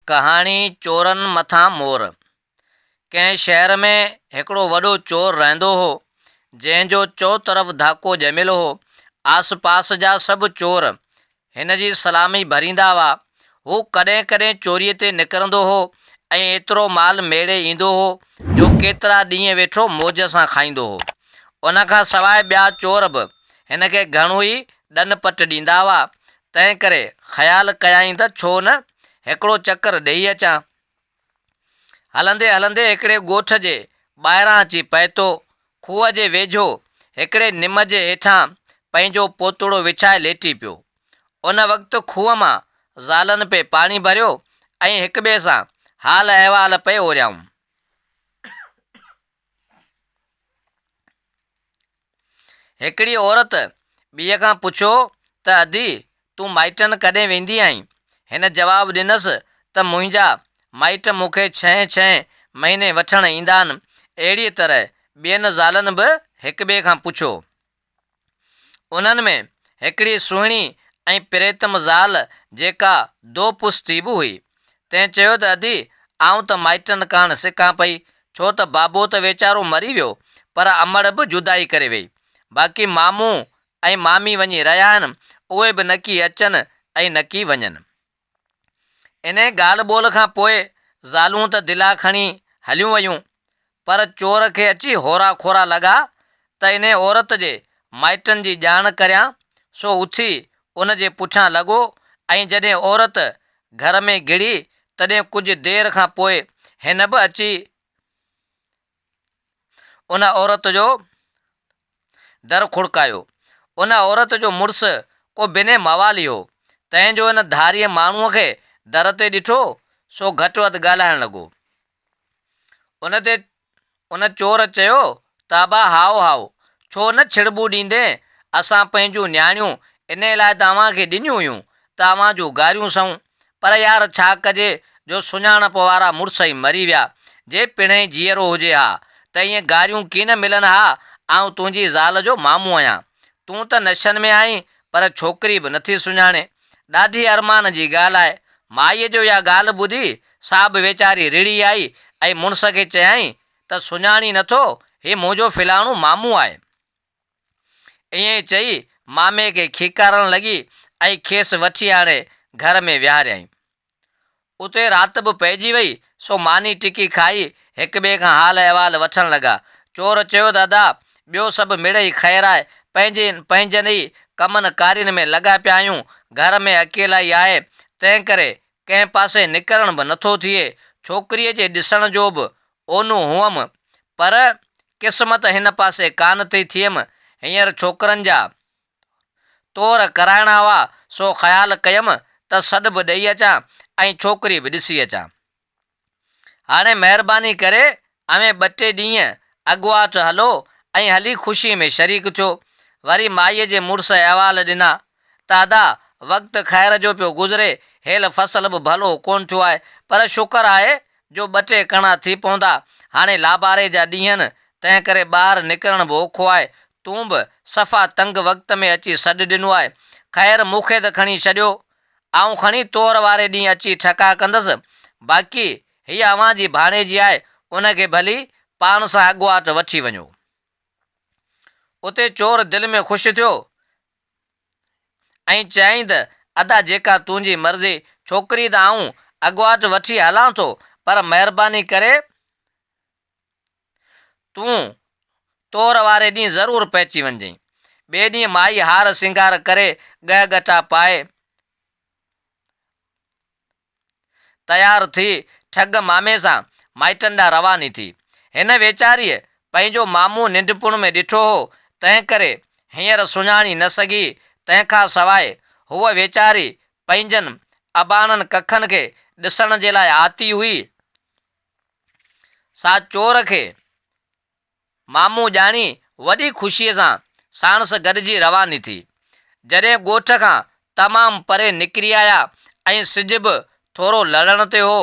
कहाणी चोरनि मथां मोर। कंहिं शहर में हिकिड़ो वॾो चोर रहंदो हो, जंहिंजो चौ तरफ़ धाको ॼमियलु हो। आस पास जा सभु चोर हिन जी सलामी भरींदा हुआ। हू कॾहिं कॾहिं चोरीअ ते निकिरंदो हो ऐं एतिरो माल मेड़े ईंदो हो जो केतिरा ॾींहं वेठो मौज सां खाईंदो हो। उन खां सवाइ ॿिया चोर बि हिन खे घणो ई ॾन पट ॾींदा हुआ। तंहिं करे ख़्यालु कयाईं त छो न हिकिड़ो चकर ॾेई अचां। हलंदे हलंदे हिकिड़े ॻोठ जे ॿाहिरां अची पहुतो। खूह जे वेझो हिकिड़े निम जे हेठां पंहिंजो पोतड़ो विछाए लेटी पियो। उन वक़्तु खूह मां ज़ालनि पे पाणी भरियो ऐं हिक ॿिए सां हाल अहिवाल पे ओरियाऊं। हिकिड़ी औरत ॿीअ खां पुछियो त अदी तूं माइटनि कॾहिं वेंदी आहीं? हिन जवाबु ॾिनसि त मुंहिंजा माइट मूंखे 6 महीने वठणु ईंदा आहिनि। अहिड़ी तरह ॿियनि ज़ालनि बि हिक ॿिए खां पुछियो। उन्हनि में हिकिड़ी सुहिणी ऐं प्रेतम ज़ाल जेका दो पुस्ती बि हुई। तंहिं चयो त अदी आऊं त माइटनि कान सिकां पई, छो त बाबो त वीचारो मरी वियो, पर अमड़ बि जुदाई करे वई। बाक़ी मामू ऐं मामी वञी रहिया आहिनि, उहे बि न की अचनि ऐं न की वञनि। इन ॻाल्हि ॿोल खां पोइ ज़ालूं त दिला खणी हलियूं वयूं, पर चोर खे अची होरा खोरा लॻा त इन औरत जे माइटनि जी ॼाण करियां। सो उथी उन जे पुठियां लॻो ऐं जॾहिं औरत घर में घिड़ी तॾहिं कुझु देरि खां पोइ हिन बि अची उन औरत जो दर खुड़कायो। उन औरत जो मुड़ुसु को बिने मवाली हो, तंहिंजो हिन धारीअ माण्हूअ खे दर ते ॾिठो सो घटि वधि ॻाल्हाइणु लॻो। उन चोर चयो त अबा हाओ हाओ, छो न छिड़बू ॾींदे? असां पंहिंजूं न्याणियूं इन लाइ तव्हांखे ॾिनियूं हुयूं त अव्हां जूं गारियूं सहूं, पर यार छा कजे जो सुञाणप वारा मुड़ुस ई मरी विया। जे पिणई जीअरो हुजे हा त ईअं गारियूं कीन मिलनि हा। आऊं तुंहिंजी ज़ाल जो मामू आहियां, तूं त नशनि में आहीं पर छोकिरी बि नथी सुञाणे। ॾाढी अरमान जी ॻाल्हि आहे। माईअ जो इहा ॻाल्हि ॿुधी सा बि वीचारी रिड़ी आई ऐं मुड़ुस खे चयाईं त सुञाणी नथो, हे मुंहिंजो फिलाणो मामू आहे। ईअं चई मामे खे खीकारणु लॻी ऐं खेसि वठी आणे घर में विहारियईं। उते राति बि पइजी वई, सो मानी टिकी खाई हिक ॿिए खां हाल अहिवाल वठणु लॻा। चोर चयो दादा ॿियो सभु मिड़ई ख़ैरु आहे, पंहिंजनि ई कमनि कारियुनि में लॻा पिया आहियूं, घर में अकेला ई आहे, तंहिं करे कंहिं पासे निकिरणु बि नथो थिए। छोकिरीअ जे ॾिसण जो बि ओनू हुअमि, पर क़िस्मत हिन पासे कान थी थियमि। हींअर छोकिरनि जा तोर कराइणा हुआ, सो ख़्यालु कयमि त सॾ बि ॾेई अचां ऐं छोकिरी बि ॾिसी अचां। हाणे महिरबानी करे अवे 2-3 ॾींहं अॻुवाट हलो ऐं हली ख़ुशी में शरीक थियो। वरी माईअ जे मुड़ुस अहिवाल ॾिना त अदा वक़्तु ख़ैर जो पियो गुज़रे, हेल फसल बि भलो कोन थियो आहे, पर शुक्र आहे जो 2-3 कणा थी पवंदा। हाणे लाबारे जा ॾींहं आहिनि, तंहिं करे ॿाहिरि निकिरणु बि औखो आहे। तूं बि सफ़ा तंग वक़्त में अची सॾु ॾिनो आहे। ख़ैर मूंखे त खणी छॾियो, आऊं खणी तोर वारे ॾींहुं अची ठका कंदसि। बाक़ी हीअ अव्हां जी भाणेजी आहे, उनखे भली पाण सां अॻुवाट वठी वञो। उते चोर दिलि में ख़ुशि थियो ऐं चयाईं त अदा जेका तुंहिंजी मर्ज़ी, छोकिरी त आऊं अॻुवाट वठी हलां थो, पर महिरबानी करे तूं तोर वारे ॾींहुं ज़रूरु पहुची वञिजांइ। ॿिए ॾींहुं माई हार सिंगार करे ॻह गटा पाए तयारु थी ठग मामे सां माइटनि ॾांहुं रवानी थी। हिन वीचारीअ पंहिंजो मामू निंढपुण में ॾिठो हो, तंहिं करे हींअर सुञाणी न सघी। तंहिंखां सवाइ हूअ वीचारी पंहिंजनि अबाणनि कखनि खे ॾिसण जे लाइ आती हुई। सा चोर खे मामू ॼाणी वॾी ख़ुशीअ सां साणस गॾिजी रवानी थी। जॾहिं ॻोठ खां तमामु परे निकिरी आया ऐं सिज बि थोरो लहण ते हो,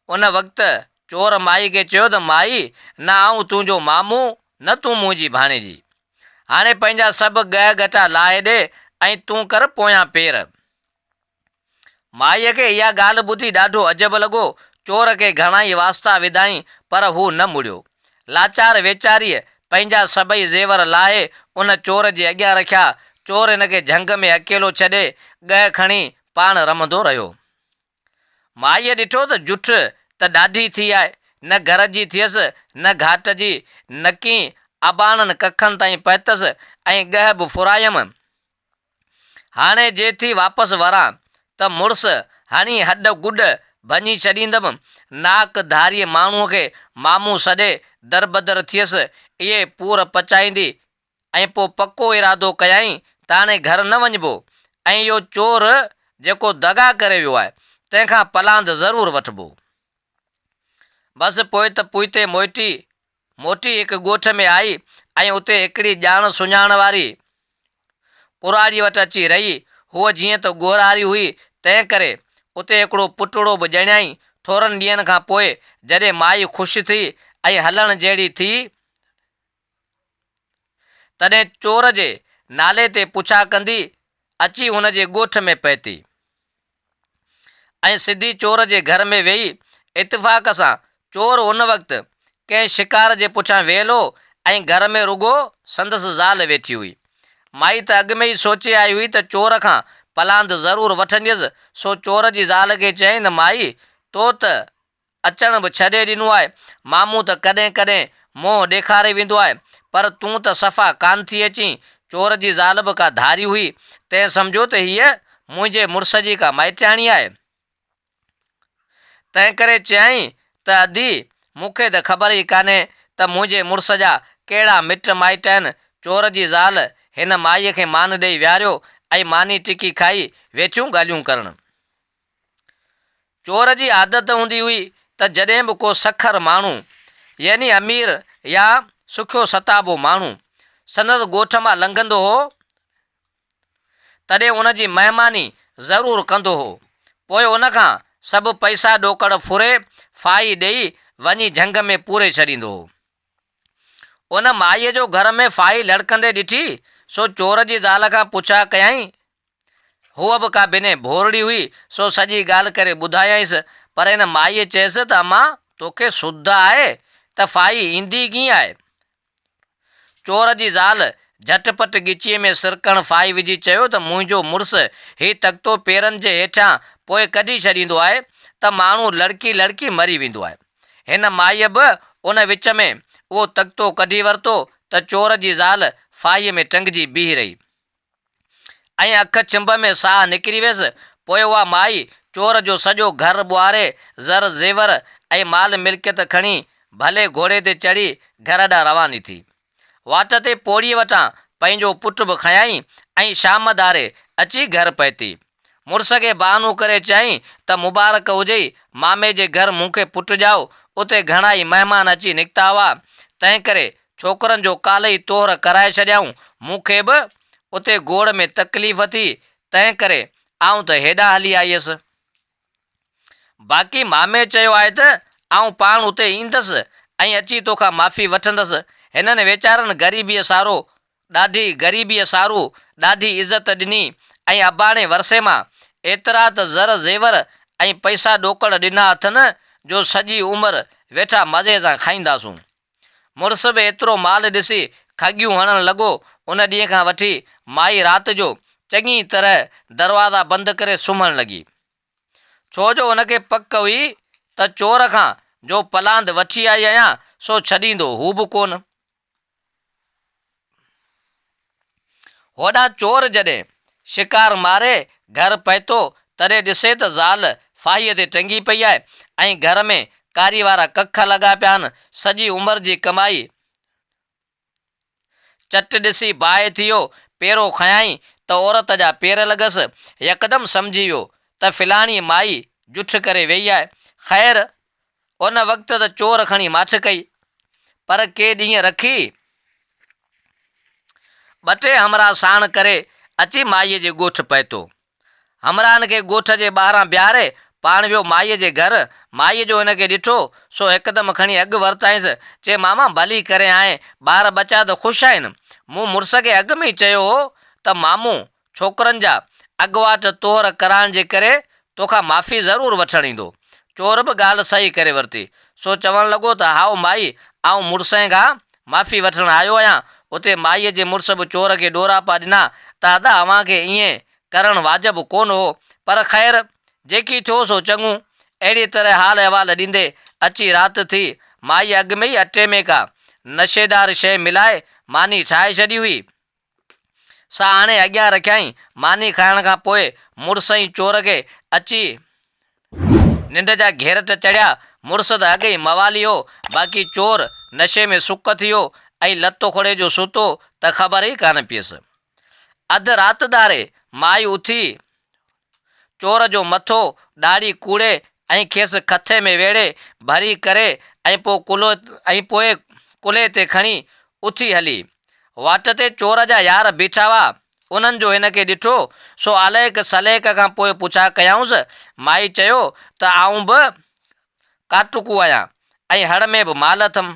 उन वक़्तु चोर माई खे चयो त माई न आऊं तुंहिंजो मामू, न तूं मुंहिंजी भाणेजी। हाणे पंहिंजा सभु ॻह गटा लाहे ॾे ऐं तूं कर पोयां पेर। माईअ खे इहा ॻाल्हि ॿुधी ॾाढो अजब लॻो। चोर खे घणाई वास्ता विधाई पर हू न मुड़ियो। लाचार वेचारीअ पंहिंजा सभई ज़ेवर लाहे उन चोर जे अॻियां रखिया। चोर हिन खे झंग में अकेलो छॾे ॻह खणी पाण रमंदो रहियो। माईअ ॾिठो त जुठ त ॾाढी थी आहे, न घर जी थियसि न घाट जी, नकी अबाणनि कखनि ताईं पहुतसि ऐं ॻह बि फुरायमि। हाणे जे थी वापसि वरां त मुड़ुसु हणी हॾ गुॾ भञी छॾींदमि। नाक धारीअ माण्हूअ खे मामूं सॾे दरबदर थियसि। इहे पूर पचाईंदी ऐं पोइ पको इरादो कयई त हाणे घर न वञिबो ऐं इहो चोर जेको दगा करे वियो आहे तंहिंखां पलांद ज़रूरु वठिबो। बसि पोइ त पुइते मोटी हिकु ॻोठ में आई ऐं उते हिकिड़ी ॼाण सुञाण वारी कुराड़ीअ वटि अची रही। हूअ जीअं त ॻोरारी हुई तंहिं करे उते हिकिड़ो पुटड़ो बि ॼणियाई। थोरनि ॾींहंनि खां पोइ जॾहिं माई ख़ुशि थी ऐं हलण जहिड़ी थी तॾहिं चोर जे नाले ते पुछा कंदी अची हुन जे ॻोठ में पहुती ऐं सिधी चोर जे घर में वेही। इतफ़ाक़ सां चोर उन वक़्तु कंहिं शिकार जे पुठियां वेहलो ऐं घर में रुॻो संदसि ज़ाल वेठी हुई। माई त अॻु में ई सोचे आई हुई त चोर खां पलांद ज़रूरु वठंदसि। सो चोर जी ज़ाल खे चयईं न माई, तो त अचण बि छॾे ॾिनो आहे। मामूं त कॾहिं कॾहिं मोह ॾेखारे वेंदो आहे पर तूं त सफ़ा कान थी अची। चोर जी ज़ाल बि का धारी हुई, तंहिं सम्झो त हीअ मुंहिंजे मुड़ुस जी का माइटियाणी आहे। तंहिं करे चयईं त अदी मूंखे त ख़बर ई कान्हे त मुंहिंजे मुड़ुस जा कहिड़ा मिट माइट आहिनि। चोर जी ज़ाल हिन माईअ खे मान ॾेई विहारियो ऐं मानी टिकी खाई वेठियूं ॻाल्हियूं करणु। चोर जी आदत हूंदी हुई त जॾहिं बि को सखर माण्हू यानी अमीर या सुखियो सताबो माण्हू संदसि ॻोठ मां लंघंदो हो तॾहिं उन जी महिमानी ज़रूरु कंदो हो। पोइ उनखां सभु पैसा ॾोकड़ फुरे फाई ॾेई वञी झंग में पूरे छॾींदो हो। उन माईअ जो घर में फाई लड़कंदे ॾिठी सो चोर जी ज़ाल खां पुछा कयई। हूअ बि का ॿिन्हे भोरड़ी हुई सो सॼी ॻाल्हि करे ॿुधायईंसि। पर हिन माईअ चयसि त अम्मा तोखे सुध आहे त फाई ईंदी कीअं आहे। चोर जी ज़ाल झटपट ॻिचीअ में सिरकण फाई विझी चयो त मुंहिंजो मुड़ुसु हीउ तख़्तो पेरनि जे हेठां पोइ कढी छॾींदो आहे त माण्हू लड़की लड़की मरी वेंदो आहे। हिन माईअ बि उन विच में उहो तख़्तो कढी वरितो त चोर जी ज़ाल फाईअ में टंगिजी बीह रही ऐं अख चिंब में साह निकिरी वियसि। पोइ उहा माई चोर जो सॼो घर ॿुहारे ज़र ज़ेवर ऐं माल मिल्कियत खणी भले घोड़े ते चढ़ी घर ॾांहुं रवानी थी। वाट ते पोड़ीअ वटां पंहिंजो पुटु बि खयाईं ऐं शाम दारे अची घर पहुती। मुड़ुस खे बहानो करे चयईं त मुबारक हुजई मामे जे घर मूंखे पुटु ॼाओ। उते घणाई महिमान अची निकिता हुआ तंहिं करे छोकिरनि जो काल ई तोहर कराए छॾियाऊं। मूंखे बि उते गोड़ में तकलीफ़ थी तंहिं करे आऊं त हेॾां हली आई हुअसि। बाक़ी मामे चयो आहे त आऊं पाण उते ईंदसि ऐं अची तोखां माफ़ी वठंदसि। हिननि वीचारनि ग़रीबीअ सारू ॾाढी इज़त ॾिनी ऐं अबाणे वरसे मां एतिरा त ज़र ज़ेवर ऐं पैसा ॾोकड़ ॾिना अथनि जो सॼी उमिरि वेठा मज़े सां खाईंदासूं। मुड़ुस बि एतिरो माल ॾिसी खगियूं हणणु लॻो। उन ॾींहं खां वठी माई राति जो चङी तरह दरवाज़ा बंदि करे सुम्हणु लॻी। छो जो हुनखे पक हुई त चोर खां जो पलांद वठी आई आहियां सो छॾींदो हू बि कोन। होॾां चोर जॾहिं शिकार मारे घर पहुतो तॾहिं ॾिसे त ज़ाल फाहीअ ते टंगी पई आहे ऐं घर में कारी वारा कख लॻा पिया आहिनि। सॼी उमिरि जी कमाई चट ॾिसी बाहि थी वियो। पेरो खयाईं त औरत जा पेर लॻसि। यकदमि सम्झी वियो त फिलाणी माई जुठ करे वेई आहे। ख़ैर उन वक़्तु त चोर खणी माठ कई पर के ॾींहं रखी 2-3 हमरा साण करे अची माईअ जे ॻोठु पहुतो। हमराहनि खे ॻोठ जे ॿाहिरां बीहारे पाण वियो माईअ जे घर। माईअ जो हिनखे ॾिठो सो हिकदमि खणी अॻु वरिताईंसि। चए मामा भली करे आएं, ॿार बचा त ख़ुशि आहिनि। मूं मुड़ुस खे अॻु में ई चयो हो त मामूं छोकिरनि जा अॻुवाट तोहर कराइण जे करे तोखां माफ़ी ज़रूरु वठणु ईंदो। चोर बि ॻाल्हि सही करे वरिती, सो चवणु लॻो त हाओ माई, आउं मुड़ुस खां माफ़ी वठणु आयो आहियां। उते माईअ जे मुड़ुस बि चोर खे ॾोरा पिया ॾिना त दादा अव्हांखे ईअं करणु वाजिबु कोन हो, पर ख़ैरु जेकी थियो सो चङो। अहिड़ी तरह हाल अहिवाल ॾींदे अची राति थी। माई अॻु में ई अटे में का नशेदार शइ मिलाए मानी ठाहे छॾी हुई, सा हाणे अॻियां रखियईं। मानी खाइण खां पोइ मुड़ुस ई चोर खे अची निंड जा घेरट चढ़िया। मुड़ुस त अॻे ई मवाली हो, बाक़ी चोर नशे में सुक थी वियो ऐं लतो खोड़े जो सुतो त ख़बर ई कान पियसि। अधु राति दारे माई उथी चोर जो मथो ॾाढ़ी कूड़े ऐं खेसि खथे में वेड़े भरी करे ऐं पोइ कुल्हे ते खणी उथी हली। वाट ते चोर जा यार बीठा हुआ, उन्हनि जो हिन खे ॾिठो सो अलेक सलेक खां पोइ पुछा कयाऊंसि। माई चयो त आऊं बि काटुकू आहियां ऐं हड़ में बि माल अथमि।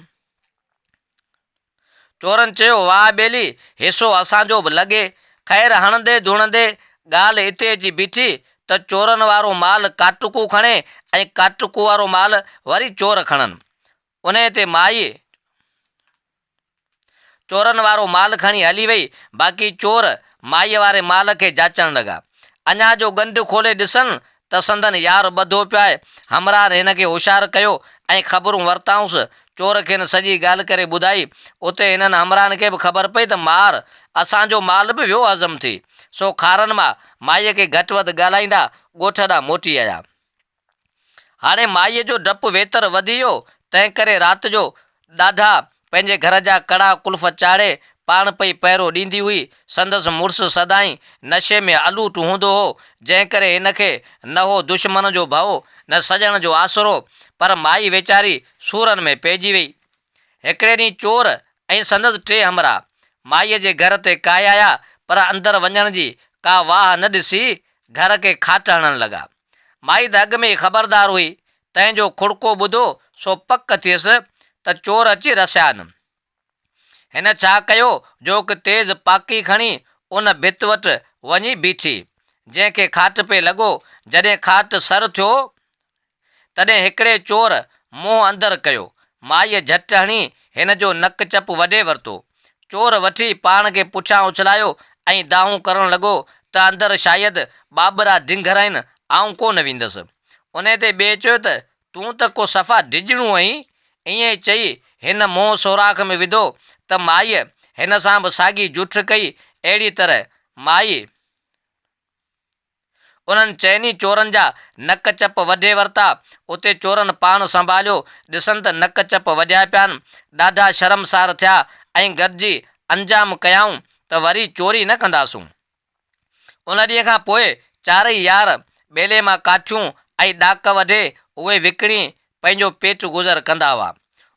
चोरनि चयो वाह ॿेली, हिसो असांजो बि लॻे। ख़ैरु हणंदे धुणंदे ॻाल्हि हिते अची बीठी त चोरनि वारो माल काटुकू खणे ऐं काटुकू वारो माल वरी चोर खणनि। उन ते माई चोरनि वारो माल खणी हली वई, बाक़ी चोर माईअ वारे माल खे जाचणु लॻा। अञा जो गंढ खोले ॾिसनि त संदन यार ॿधो पियो आहे। हमराह हिन खे होशियारु कयो ऐं ख़बरूं वरिताऊंसि। चोर खेनि सॼी ॻाल्हि करे ॿुधाई। उते हिननि हमराहनि खे बि ख़बर पई त मार असांजो माल बि वियो हज़म थी, सो खारनि मां माईअ खे घटि वधि ॻाल्हाईंदा ॻोठ ॾांहुं मोटी आया। हाणे माईअ जो डपु वेतर वधी वियो, तंहिं करे राति जो ॾाढा पंहिंजे घर जा कड़ा कुल्फ चाढ़े पाण पई पहिरो ॾींदी हुई। संदसि मुड़ुसु सदाईं नशे में अलूट हूंदो हो, जंहिं करे हिनखे न हो दुश्मन जो भउ न सॼण जो आसरो। पर माई वीचारी सूरनि में पइजी वई। हिकिड़े ॾींहुं चोर ऐं संदसि 3 हमराह माईअ जे घर ते काए आया, पर अंदरि वञण जी का वाह न ॾिसी घर खे खाट हणणु लॻा। माई त अॻु में ई ख़बरदार हुई, तंहिंजो खुड़को ॿुधो सो पक थियसि त चोर अची रसिया आहिनि। हिन छा कयो जो हिकु तेज़ पाकी खणी उन भित वटि वञी बीठी, जंहिंखे खाट पे लॻो। जॾहिं खाट सर थियो तॾहिं हिकिड़े चोर मुंहुं अंदरि कयो। माईअ झटि हणी हिन जो नक चप वढे वरितो। चोर वठी पाण खे पुछां उछलायो ऐं दाहूं करणु लॻो त अंदरि शायदि ॿाॿरा ढिंघर आहिनि, आऊं कोन वेंदसि। उन ते ॿिए चयो त तूं त को सफ़ा डिॼणो आहीं। ईअं ई चई हिन मुंहुं सोराख़ में विधो त माईअ हिन सां बि साॻी जुठ कई। अहिड़ी तरह माई उन्हनि चइनी चोरनि जा नक चप वढे वरिता। उते चोरनि पाण संभालियो, ॾिसनि त नक चप वढिया पिया आहिनि। ॾाढा शर्मसार थिया ऐं गॾिजी अंजाम कयाऊं त वरी चोरी न कंदासूं। उन ॾींहं खां पोइ 4 यार ॿेले मां काठियूं ऐं ॾाक वढे उहे विकिणी पंहिंजो पेट गुज़र कंदा हुआ।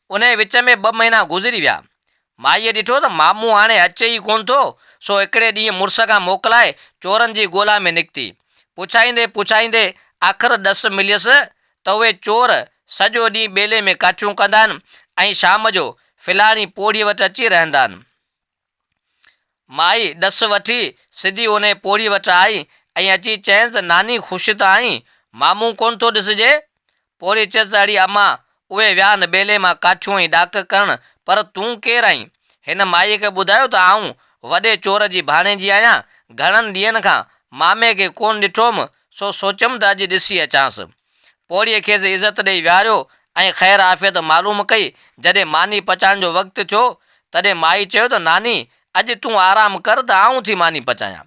उन विच में 2 महीना गुज़री विया। माईअ ॾिठो त मामूं हाणे अचे ई कोन थो, सो हिकिड़े ॾींहुं मुड़ुस खां मोकिलाए चोरनि जी ॻोल्हा में निकिती। पुछाईंदे पुछाईंदे आख़िर ॾस मिलियसि त उहे चोर सॼो ॾींहुं ॿेले में काठियूं कंदा आहिनि ऐं शाम जो फिलाणी पोड़ीअ वटि अची रहंदा आहिनि। माई ॾस वठी सिधी उन पोड़ी वटि आई ऐं अची चयसि त नानी ख़ुशि त आहीं, मामूं कोन थो ॾिसिजे। पोड़ी चयसि अड़ी अम्मा, उहे विया आहिनि ॿेले मां काठियूं ऐं ॾाक करणु, पर तूं केरु आहीं? हिन माईअ खे ॿुधायो त आऊं वॾे चोर जी भाणेजी आहियां। घणनि ॾींहंनि खां मामे खे कोन ॾिठोमि, सो सोचियमि त अॼु ॾिसी अचांसि। पोड़ीअ खेसि इज़त ॾेई विहारियो ऐं ख़ैर आफ़ियत मालूम कई। जॾहिं मानी पचाइण जो वक़्तु थियो तॾहिं माई चयो त नानी अॼु तूं आराम कर त आऊं थी मानी पचायां।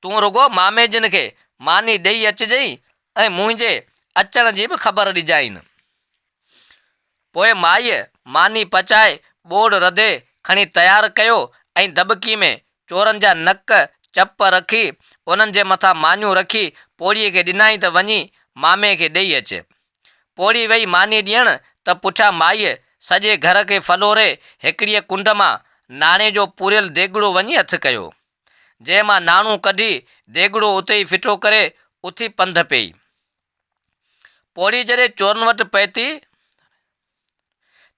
तूं रुगो मामे जिन खे मानी ॾेई अचिजांइ ऐं मुंहिंजे अचण जी बि ख़बर ॾिजांइ। पोइ माईअ मानी पचाए ॿोड़ रधे खणी तयारु कयो ऐं दॿकी में चोरनि जा नक चप रखी उन्हनि जे मथां मानियूं रखी पोड़ीअ खे ॾिनाई त वञी मामे खे ॾेई अचे। पोड़ी वेई मानी ॾियण त पुठियां माईअ सॼे घर खे फलोरे हिकिड़ीअ कुंड मां नाणे जो पूरियल देगिड़ो वञी हथु कयो। जंहिं मां नाणो कढी देगिड़ो उते ई फिटो करे उथी पंधु पई। पोड़ी जॾहिं चोरनि वटि पहुती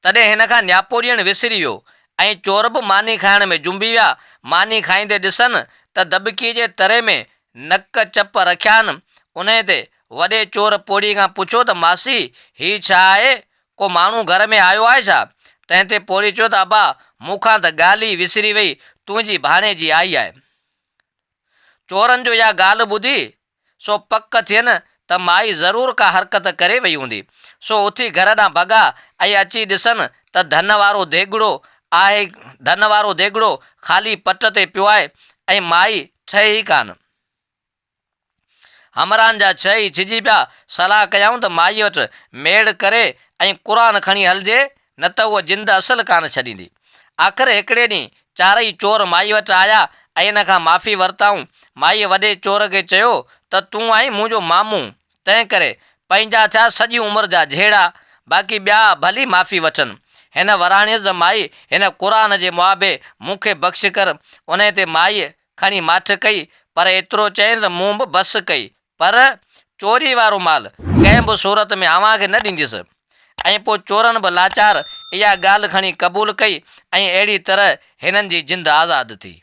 तॾहिं हिन खां नियापो ॾियणु विसरी वियो ऐं चोर बि मानी खाइण में जुंबी विया। मानी खाईंदे ॾिसनि त दॿकीअ जे तरे में नक चप रखिया आहिनि। उन ते वॾे चोर पोड़ी खां पुछियो त मासी हीउ छा आहे, को माण्हू घर में आयो आहे छा? तंहिं ते पोड़ी चयो त अबा मूंखां त ॻाल्हि ई विसरी वई, तुंहिंजी भाणेजी आई आहे। चोरनि जो इहा ॻाल्हि ॿुधी सो पक थियनि त माई ज़रूरु का हरकत करे वई हूंदी। सो उथी घर ॾांहुं भॻा ऐं अची ॾिसनि त धन वारो देगिड़ो आहे, धन वारो देगिड़ो ख़ाली पट ते पियो आहे ऐं माई छ ई कान। हमरान जा छ ई छिजी पिया। सलाह कयऊं त माईअ वटि मेड़ करे ऐं क़ुर खणी हलिजे, न त उहा जिंद असल कान छॾींदी। आख़िर हिकिड़े ॾींहुं चारई चोर माई वटि आया ऐं इन खां माफ़ी वरिताऊं। माईअ वॾे चोर खे चयो त तूं आहीं मुंहिंजो मामू, तंहिं करे पंहिंजा थिया सॼी उमिरि जा जहिड़ा, बाक़ी ॿिया भली माफ़ी वठनि। हिन वराणीअ त माई हिन क़ुर जे मुआबे मूंखे बख़्श कर। उन ते माईअ खणी माठ कई, पर एतिरो चयईं त मूं बि बसि कई, पर चोरी वारो माल कंहिं बि सूरत में अव्हां खे न ॾींदुसि। ऐं पोइ चोरनि बि लाचार इहा ॻाल्हि खणी क़बूल कई ऐं अहिड़ी तरह हिननि जी जिंद आज़ादु थी।